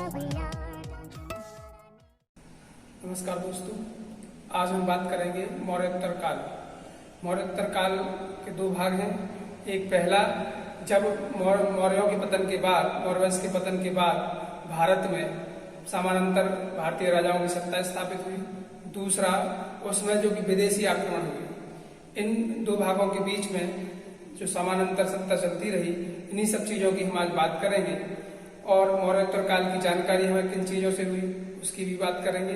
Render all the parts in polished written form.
नमस्कार दोस्तों, आज हम बात करेंगे मौर्योत्तर काल। मौर्योत्तर काल के दो भाग हैं। एक पहला, जब मौर्यों के पतन के बाद, मौर्य वंश के पतन के बाद भारत में समानांतर भारतीय राजाओं की सत्ता स्थापित हुई। दूसरा, उसमें जो कि विदेशी आक्रमण हुए। इन दो भागों के बीच में जो समानांतर सत्ता चलती रही, इन्हीं सब चीजों की हम आज बात करेंगे। और मौर्योत्तर काल की जानकारी हमें किन चीजों से हुई उसकी भी बात करेंगे,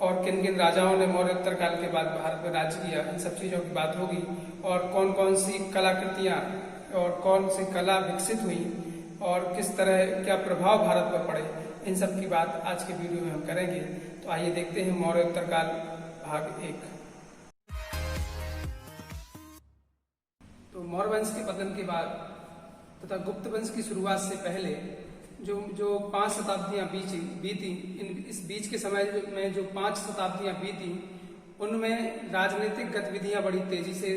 और किन किन राजाओं ने मौर्योत्तर काल के बाद भारत में राज्य किया, इन सब चीजों की बात होगी। और कौन कौन सी कलाकृतियां और कौन सी कला विकसित हुई और किस तरह क्या प्रभाव भारत पर पड़े, इन सब की बात आज के वीडियो में हम करेंगे। तो आइए देखते हैं मौर्योत्तर काल भाग 1। तो मौर्य वंश के पतन के बाद तथा गुप्त वंश की शुरुआत से पहले जो 5 शताब्दियां बीती, इस बीच के समय में जो 5 शताब्दियां बीती, उनमें राजनीतिक गतिविधियां बड़ी तेजी से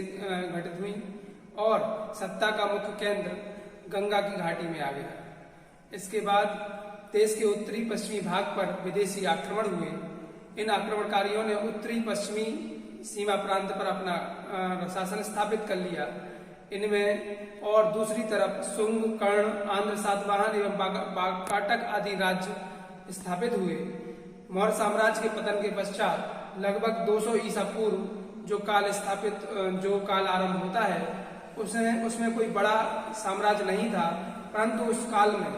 घटित हुई और सत्ता का मुख्य केंद्र गंगा की घाटी में आ गया। इसके बाद देश के उत्तरी पश्चिमी भाग पर विदेशी आक्रमण हुए। इन आक्रमणकारियों ने उत्तरी पश्चिमी सीमा प्रांत पर अपना शासन स्थापित कर लिया। इनमें और दूसरी तरफ शुंग, कर्ण, आंध्र, सातवाहन एवं बाकाटक आदि राज्य स्थापित हुए। मौर्य साम्राज्य के पतन के पश्चात लगभग 200 ईसा पूर्व जो काल आरंभ होता है, उसमें कोई बड़ा साम्राज्य नहीं था, परंतु उस काल में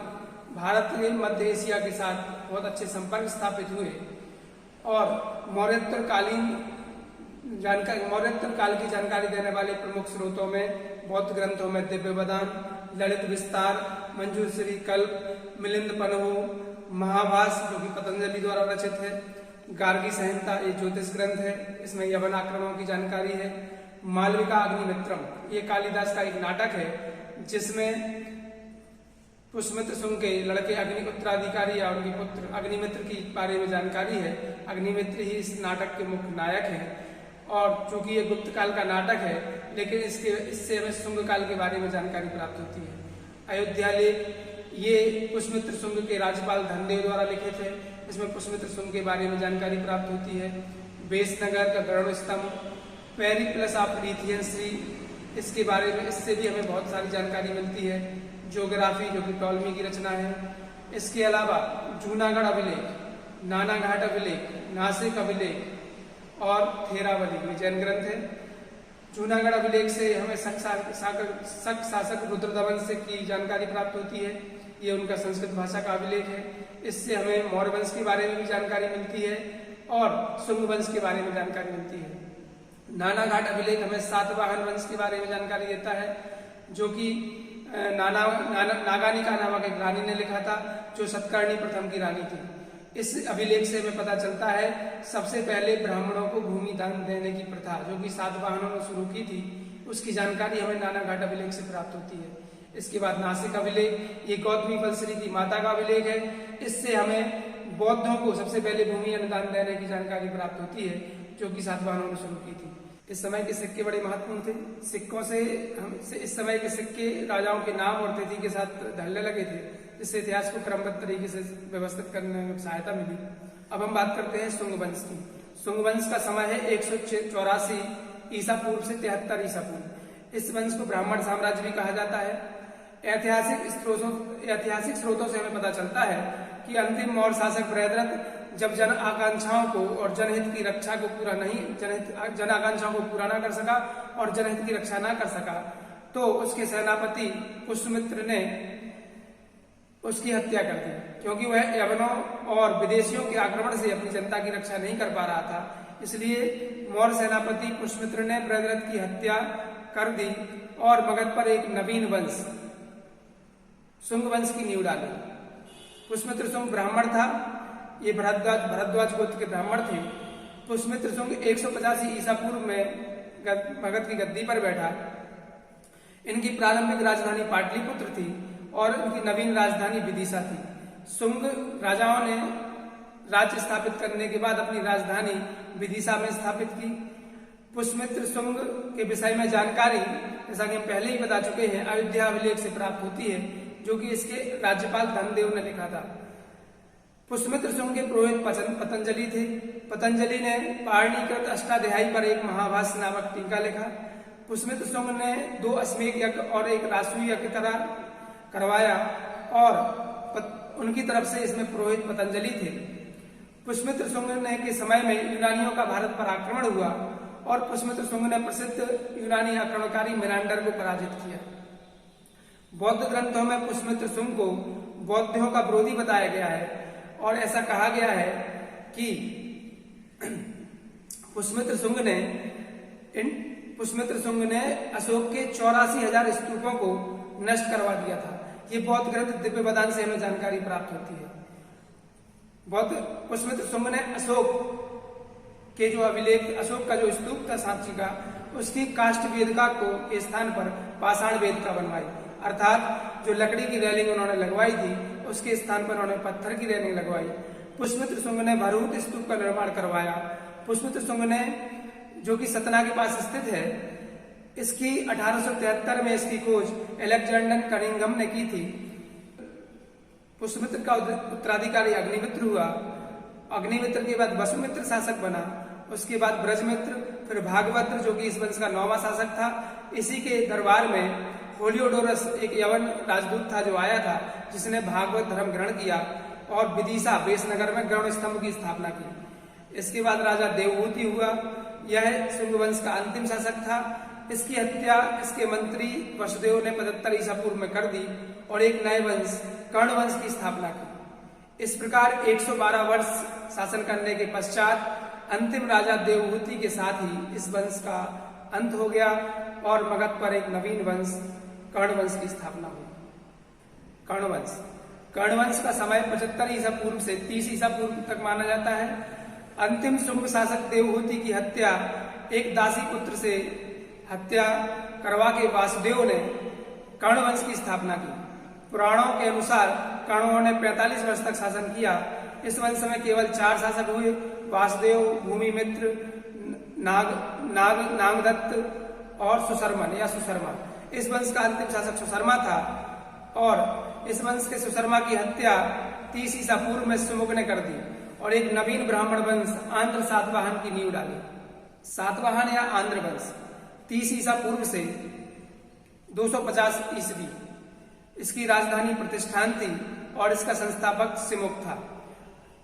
भारत के मध्य एशिया के साथ बहुत अच्छे संपर्क स्थापित हुए। और मौर्योत्तर काल की जानकारी देने वाले प्रमुख स्रोतों में, बौद्ध ग्रंथों में दिव्यवदान, ललित विस्तार, मंजूश्री कल्प, मिलिंद पनहु, महाभास जो कि पतंजलि द्वारा रचित है, गार्गी संहिता ये ज्योतिष ग्रंथ है, इसमें यवन आक्रमणों की जानकारी है, मालविका अग्निमित्रम ये कालिदास का एक नाटक है जिसमें पुष्यमित्र शुंग के लड़के अग्नि उत्तराधिकारी या उनके पुत्र अग्निमित्र की बारे में जानकारी है। अग्निमित्र ही इस नाटक के मुख्य नायक हैं। और चूंकि ये गुप्त काल का नाटक है, लेकिन इससे हमें शुंग काल के बारे में जानकारी प्राप्त होती है। अयोध्या लेख ये पुष्यमित्र शुंग के राज्यपाल धनदेव द्वारा लिखे थे। इसमें पुष्यमित्र शुंग के बारे में जानकारी प्राप्त होती है। बेसनगर का गरुड़ स्तंभ, पेरिप्लस ऑफ लिथियन, इसके बारे में, इससे भी हमें बहुत सारी जानकारी मिलती है। ज्योग्राफी जो कि टॉलमी की रचना है। इसके अलावा जूनागढ़ अभिलेख, नानाघाट अभिलेख, नासिक अभिलेख और थेरावली ये जैन ग्रंथ है। जूनागढ़ अभिलेख से हमें शक शासक रुद्रदमन से की जानकारी प्राप्त होती है। ये उनका संस्कृत भाषा का अभिलेख है। इससे हमें मौर्य वंश के बारे में भी जानकारी मिलती है और शुंग वंश के बारे में जानकारी मिलती है। नानाघाट अभिलेख हमें सातवाहन वंश के बारे में जानकारी देता है, जो कि नागानिका नामक एक रानी ने लिखा था, जो सतकर्णी प्रथम की रानी थी। इस अभिलेख से हमें पता चलता है सबसे पहले ब्राह्मणों को भूमि दान देने की प्रथा जो कि सातवाहनों ने शुरू की थी, उसकी जानकारी हमें नानाघाट अभिलेख से प्राप्त होती है। इसके बाद नासिक अभिलेख, ये गौतमी फलश्री की माता का अभिलेख है। इससे हमें बौद्धों को सबसे पहले भूमि अनुदान देने की जानकारी प्राप्त होती है, जो कि सातवाहनों ने शुरू की थी। इस समय के सिक्के बड़े महत्वपूर्ण थे। सिक्कों से इस समय के सिक्के राजाओं के नाम और तिथि के साथ ढलने लगे थे, जिससे इतिहास को क्रमबद्ध तरीके से व्यवस्थित करने में सहायता मिली। अब हम बात करते हैं शुंग वंश की। शुंग वंश का समय है 184 ईसा पूर्व से 73 ईसा पूर्व। इस वंश को ब्राह्मण साम्राज्य भी कहा जाता है। ऐतिहासिक स्रोतों से हमें पता चलता है कि अंतिम मौर्य शासक बृहद्रथ जब जन आकांक्षाओं को और जनहित की रक्षा को जन आकांक्षाओं को पूरा ना कर सका और जनहित की रक्षा ना कर सका, तो उसके सेनापति पुष्यमित्र ने उसकी हत्या कर दी, क्योंकि वह यवनों और विदेशियों के आक्रमण से अपनी जनता की रक्षा नहीं कर पा रहा था। इसलिए मौर्य सेनापति पुष्यमित्र ने बृहद्रथ की हत्या कर दी और मगध पर एक नवीन वंश शुंग वंश की नींव डाली। पुष्यमित्र शुंग ब्राह्मण था। ये भरद्वाज गोत्र के ब्राह्मण थे। पुष्यमित्र शुंग 185 ईसा पूर्व में मगध की गद्दी पर बैठा। इनकी प्रारंभिक राजधानी पाटलिपुत्र थी और इनकी नवीन राजधानी विदिशा थी। शुंग राजाओं ने राज्य स्थापित करने के बाद अपनी राजधानी विदिशा में स्थापित की। पुष्यमित्र शुंग के विषय में जानकारी, जैसा कि हम पहले ही बता चुके हैं, अयोध्या अभिलेख से प्राप्त होती है, जो कि इसके राज्यपाल धनदेव ने लिखा था। पुष्यमित्र शुंग के पुरोहित पतंजलि थे। पतंजलि ने पारणीकृत अष्टाध्यायी पर एक महाभाष्य नामक टीका लिखा। पुष्यमित्र शुंग ने 2 अश्वमेध यज्ञ और 1 रासु यज्ञ तरह करवाया और उनकी तरफ से इसमें पुरोहित पतंजलि थे। पुष्यमित्र शुंग ने के समय में यूनानियों का भारत पर आक्रमण हुआ और पुष्यमित्र शुंग ने प्रसिद्ध यूनानी आक्रमणकारी मेनांडर को पराजित किया। बौद्ध ग्रंथों में पुष्यमित्र शुंग को बौद्धों का विरोधी बताया गया है और ऐसा कहा गया है कि पुष्यमित्र शुंग ने अशोक के 84,000 स्तूपों को नष्ट करवा दिया था। ये बौद्ध ग्रंथ दिव्य बदान से हमें जानकारी प्राप्त होती है। पुष्यमित्र शुंग ने अशोक के जो अभिलेख, अशोक का जो स्तूप था सांची का, उसकी काष्ठ वेदिका के स्थान पर पाषाण वेदिका बनवाई, अर्थात जो लकड़ी की रेलिंग उन्होंने लगवाई थी उसके स्थान पर उन्होंने पत्थर की रेलिंग लगवाई। पुष्यमित्र शुंग ने भरूच स्तूप का निर्माण करवाया। पुष्यमित्र शुंग ने, जो कि सतना के पास स्थित है, इसकी 1873 में इसकी खोज अलेक्जेंडर कनिंघम ने की थी। पुष्यमित्र का उत्तराधिकारी अग्निमित्र हुआ। अग्निमित्र के बाद वसुमित्र शासक बना, उसके बाद ब्रजमित्र, फिर भागवत जो कि इस वंश का 9वां शासक था। इसी के दरबार में होलियोडोरस एक यवन राजदूत था जो आया था, जिसने भागवत धर्म ग्रहण किया और विदिशा बेसनगर में गरुड़ स्तंभ की स्थापना की। इसके बाद राजा देवहूति हुआ। यह शुंग वंश का अंतिम शासक था। इसकी हत्या इसके मंत्री वसुदेव ने 75 ईसा पूर्व में कर दी और एक नए वंश कर्ण वंश की स्थापना की। इस प्रकार 112 वर्ष शासन करने के पश्चात अंतिम राजा देवहूति के साथ ही इस वंश का अंत हो गया और मगध पर एक नवीन वंश कर्ण वंश की स्थापना हुई। कर्ण वंश का समय 75 ईसा पूर्व से 30 ईसा पूर्व तक माना जाता है। अंतिम शुंग शासक देवहूति की हत्या एक दासी पुत्र से हत्या करवा के वासुदेव ने कर्ण वंश की स्थापना की। पुराणों के अनुसार कर्णों ने 45 वर्ष तक शासन किया। इस वंश में केवल 4 शासक हुए, वासुदेव, भूमिमित्र, नागदत्त और सुशर्मा। इस वंश का अंतिम शासक सुशर्मा था और इस वंश के सुशर्मा की हत्या 30 ईसा पूर्व में सुमुख ने कर दी और एक नवीन ब्राह्मण वंश आंध्र सातवाहन की नींव डाली। सातवाहन या आंध्र वंश 30 ईसा पूर्व से 250 ईस्वी इसकी राजधानी प्रतिष्ठान थी और इसका संस्थापक सिमुख था।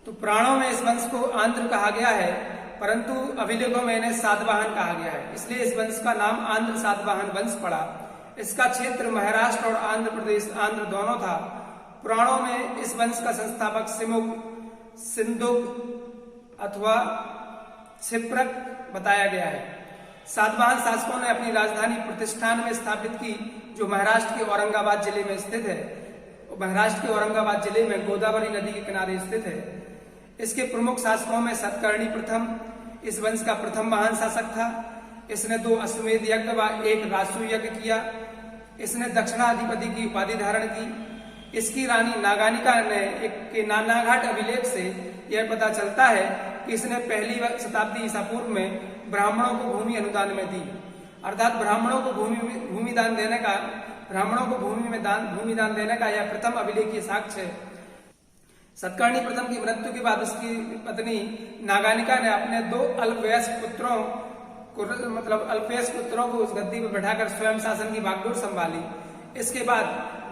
तो पुराणों में इस वंश को आंध्र कहा गया है, परंतु अभिलेखों में इन्हें सातवाहन कहा गया है, इसलिए इस वंश का नाम आंध्र सातवाहन वंश पड़ा। इसका क्षेत्र महाराष्ट्र और आंध्र प्रदेश, आंध्र दोनों था। पुराणों में इस वंश का संस्थापक सिमुख, सिंधुक अथवा क्षिप्रक बताया गया है। सातवाहन शासकों ने अपनी राजधानी प्रतिष्ठान में स्थापित की, जो महाराष्ट्र के औरंगाबाद जिले में स्थित है। महाराष्ट्र के औरंगाबाद जिले में गोदावरी नदी के किनारे स्थित है। इसके प्रमुख शासकों में सतकर्णी प्रथम इस वंश का प्रथम महान शासक था। इसने 2 अश्वमेध यज्ञ व 1 रासु यज्ञ किया। इसने दक्षिणाधिपति की उपाधि धारण की। इसकी रानी नागानिका ने एक नानाघाट अभिलेख से यह पता चलता है कि इसने 1ली शताब्दी ईसा पूर्व में ब्राह्मणों को भूमि अनुदान में दी, अर्थात ब्राह्मणों को भूमि दान देने का यह प्रथम अभिलेखीय साक्ष्य है। सतकर्णी प्रथम की मृत्यु के बाद उसकी पत्नी नागानिका ने अपने 2 अल्पवयस्क पुत्रों को उस गद्दी पर बैठाकर स्वयं शासन की बागडोर संभाली। इसके बाद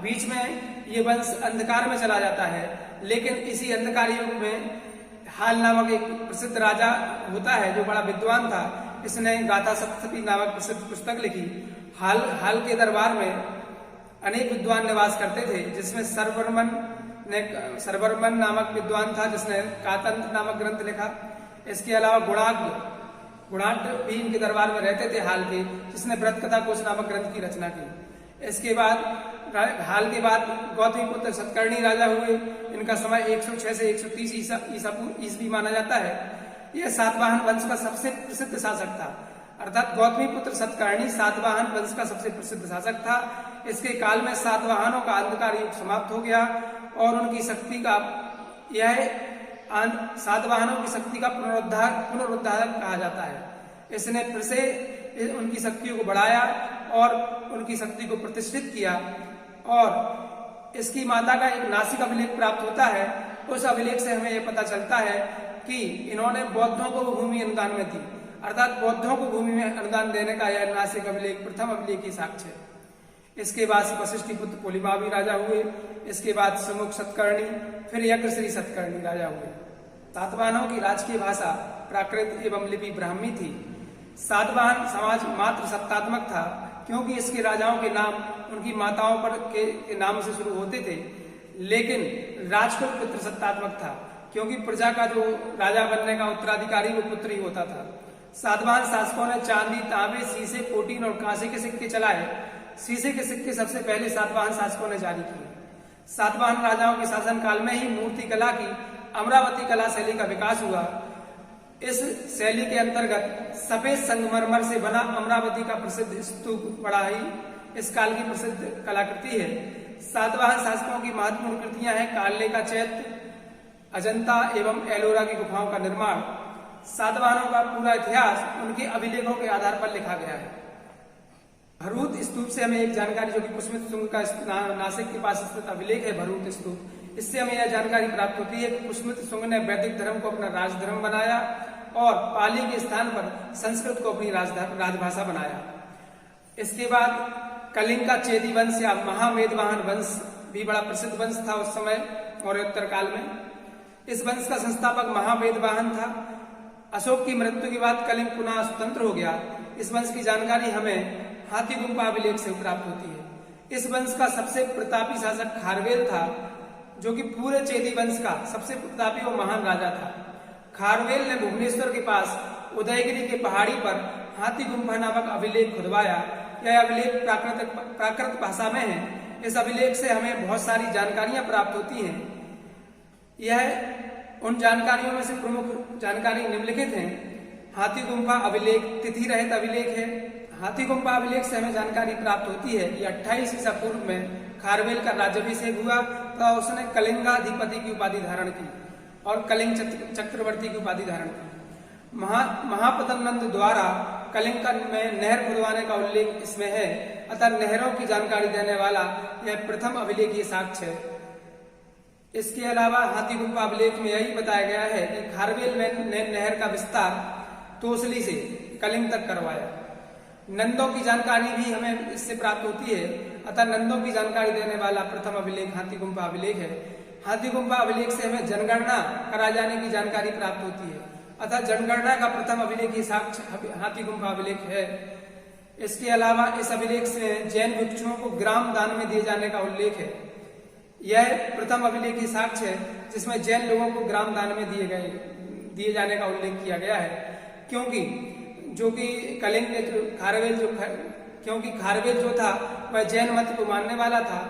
बीच में ये वंश अंधकार में चला जाता है, लेकिन इसी अंधकार युग में हाल नामक एक प्रसिद्ध राजा होता है जो बड़ा विद्वान था। इसने गाथा सप्तशती नामक प्रसिद्ध पुस्तक लिखी। हाल के दरबार में अनेक विद्वान निवास करते थे, जिसमें सरवर्मन नामक विद्वान था जिसने कातंत्र नामक ग्रंथ लिखा। इसके अलावा गुणाढ़ भी इनके दरबार में रहते थे हाल के, जिसने व्रत कथा कोश नामक ग्रंथ की रचना की। इसके बाद हाल के बाद गौतमीपुत्र सतकर्णी राजा हुए। इनका समय 106 से 130 ईस्वी माना जाता है। यह सातवाहन वंश का सबसे प्रसिद्ध शासक था, अर्थात गौतमीपुत्र सतकर्णी सातवाहन वंश का सबसे प्रसिद्ध शासक था। इसके काल में सातवाहनों का अंधकार युग समाप्त हो गया और उनकी शक्ति का सातवाहनों की शक्ति का पुनरुद्धार कहा जाता है। इसने फिर से उनकी शक्तियों को बढ़ाया और उनकी शक्ति को प्रतिष्ठित किया और इसकी माता का एक नासिक अभिलेख प्राप्त होता है। उस अभिलेख से हमें यह पता चलता है कि इन्होंने बौद्धों को भूमि अनुदान में दी, अर्थात बौद्धों को भूमि में अनुदान देने का यह नासिक अभिलेख प्रथम अभिलेख की साक्ष्य है। इसके बाद वशिष्ठी पुत्र पुलिमावी राजा हुए, इसके बाद सुमुख सतकर्णी, फिर यज्ञश्री सतकर्णी राजा हुए। सातवाहनों की राजकीय भाषा प्राकृत एवं लिपि ब्राह्मी थी। सातवाहन समाज मात्र सत्तात्मक था, क्योंकि इसके राजाओं के नाम उनकी माताओं पर के नाम से शुरू होते थे, लेकिन राजकुल पुत्र सत्तात्मक था, क्योंकि प्रजा का जो राजा बनने का उत्तराधिकारी वो पुत्र ही होता था। सातवाहन शासकों ने चांदी, तांबे, शीशे, कोटीन और कांसे के सिक्के चलाए। शीशे के सिक्के सबसे पहले सातवाहन शासकों ने जारी किए। सातवाहन राजाओं के शासनकाल में ही मूर्ति कला की अमरावती कला शैली का विकास हुआ। इस शैली के अंतर्गत सफेद संगमरमर से बना अमरावती का प्रसिद्ध स्तूप बड़ा ही इस काल की प्रसिद्ध कलाकृति है। सातवाहन शासकों की महत्वपूर्ण कृतियां हैं काले का चैत्य, अजंता एवं एलोरा की गुफाओं का निर्माण। सातवाहनों का पूरा इतिहास उनके अभिलेखों के आधार पर लिखा गया है। भरूत स्तूप से हमें एक जानकारी, जो कि पुष्मित शुंग का नासिक के पास स्थित अभिलेख है भरूत स्तूप, इससे हमें यह जानकारी प्राप्त होती है कि पुष्मित शुंग ने वैदिक धर्म को अपना राजधर्म बनाया और पाली के स्थान पर संस्कृत को अपनी राजभाषा बनाया। इसके बाद कलिंग का चेदी वंश या महावेदवाहन वंश भी बड़ा प्रसिद्ध वंश था उस समय मौर्योत्तर काल में। इस वंश का संस्थापक महावेदवाहन था। अशोक की मृत्यु के बाद कलिंग पुनः स्वतंत्र हो गया। इस वंश की जानकारी हमें हाथी गुम्फा अभिलेख से प्राप्त होती है। इस वंश का सबसे प्रतापी शासक खारवेल था, जो कि पूरे चेदी वंश का सबसे प्रतापी और महान राजा था। खारवेल ने भुवनेश्वर के पास उदयगिरी के पहाड़ी पर हाथी गुम्फा नामक अभिलेख खुदवाया। यह अभिलेख प्राकृत भाषा में है। इस अभिलेख से हमें बहुत सारी जानकारियां प्राप्त होती हैं। यह उन जानकारियों में से प्रमुख जानकारी निम्नलिखित हैं। हाथी गुम्फा अभिलेख तिथि रहित अभिलेख है। हाथी गुम्फा अभिलेख से हमें जानकारी प्राप्त होती है कि 28 ईसा पूर्व में खारवेल का राज्याभिषेक हुआ तो उसने कलिंगाधिपति की उपाधि धारण की और कलिंग चक्रवर्ती की उपाधि धारण की। महापतन नंद द्वारा कलिंग में नहर खुदवाने का उल्लेख इसमें है, अतः नहरों की जानकारी देने वाला यह प्रथम अभिलेखीय साक्ष्य है। इसके अलावा हाथी गुम्फा अभिलेख में यही बताया गया है कि खारवेल ने नहर का विस्तार तोसली से कलिंग तक करवाया। नंदों की जानकारी भी हमें इससे प्राप्त होती है, अतः नंदों की जानकारी देने वाला प्रथम अभिलेख हाथी गुम्फा अभिलेख है। हाथी गुम्फा अभिलेख से हमें जनगणना कराए जाने की जानकारी प्राप्त होती है, अतः जनगणना का प्रथम अभिलेख ही साक्ष्य हाथी गुम्फा अभिलेख है। इसके अलावा इस अभिलेख से जैन भिक्षुओं को ग्राम दान में दिए जाने का उल्लेख है। यह प्रथम अभिलेख ही साक्ष्य है जिसमें जैन लोगों को ग्राम दान में दिए जाने का उल्लेख किया गया है, क्योंकि खारवेल जो था वह जैन मत को मानने वाला था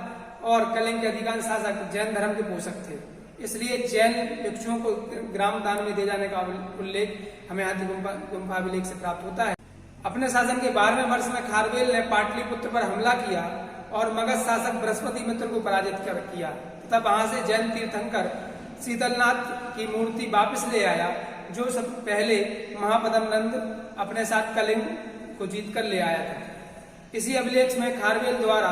और कलिंग के अधिकांश शासक जैन धर्म के पोषक थे, इसलिए जैन भिक्षुओं को ग्राम दान में दिए जाने का उल्लेख हमें हाथी गुम्फा अभिलेख से प्राप्त होता है। अपने शासन के 12वें वर्ष में खारवेल ने पाटलिपुत्र पर हमला किया और मगध शासक बृहस्पति मित्र को पराजित किया तथा वहां से जैन तीर्थंकर शीतलनाथ की मूर्ति वापस ले आया, जो सब पहले महापदम नंद अपने साथ कलिंग को जीतकर ले आया था। इसी अभिलेख में खारवेल द्वारा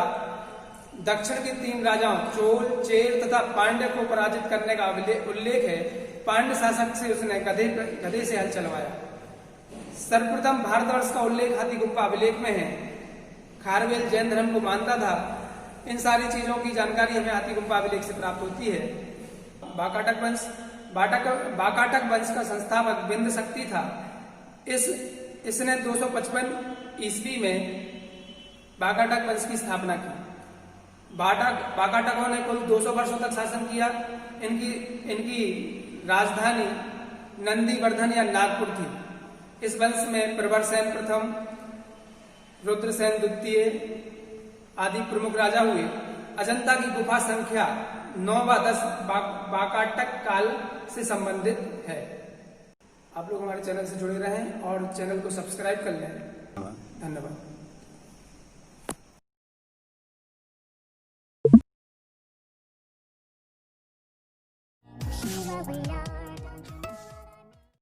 दक्षिण के 3 राजाओं चोल, चेर तथा पांड्य को पराजित करने का उल्लेख है। पांड्य शासक से उसने गधे से हल चलवाया। सर्वप्रथम भारतवर्ष का उल्लेख हाथी गुम्फा अभिलेख में है। खारवेल जैन धर्म को मानता था। इन सारी चीजों की जानकारी हमें हाथी गुम्फा अभिलेख से प्राप्त होती है। बाकाटक वंश बाकाटक वंश का संस्थापक बिंद शक्ति था। इसने 255 ईस्वी में बाकाटक वंश की स्थापना की। बाकाटकों ने कुल 200 वर्षों तक शासन किया। इनकी राजधानी नंदीवर्धन या नागपुर थी। इस वंश में प्रवरसेन प्रथम, रुद्रसेन द्वितीय आदि प्रमुख राजा हुए। अजंता की गुफा संख्या 9 व 10 बाकाटक काल से संबंधित है। आप लोग हमारे चैनल से जुड़े रहें और चैनल को सब्सक्राइब कर लें। धन्यवाद।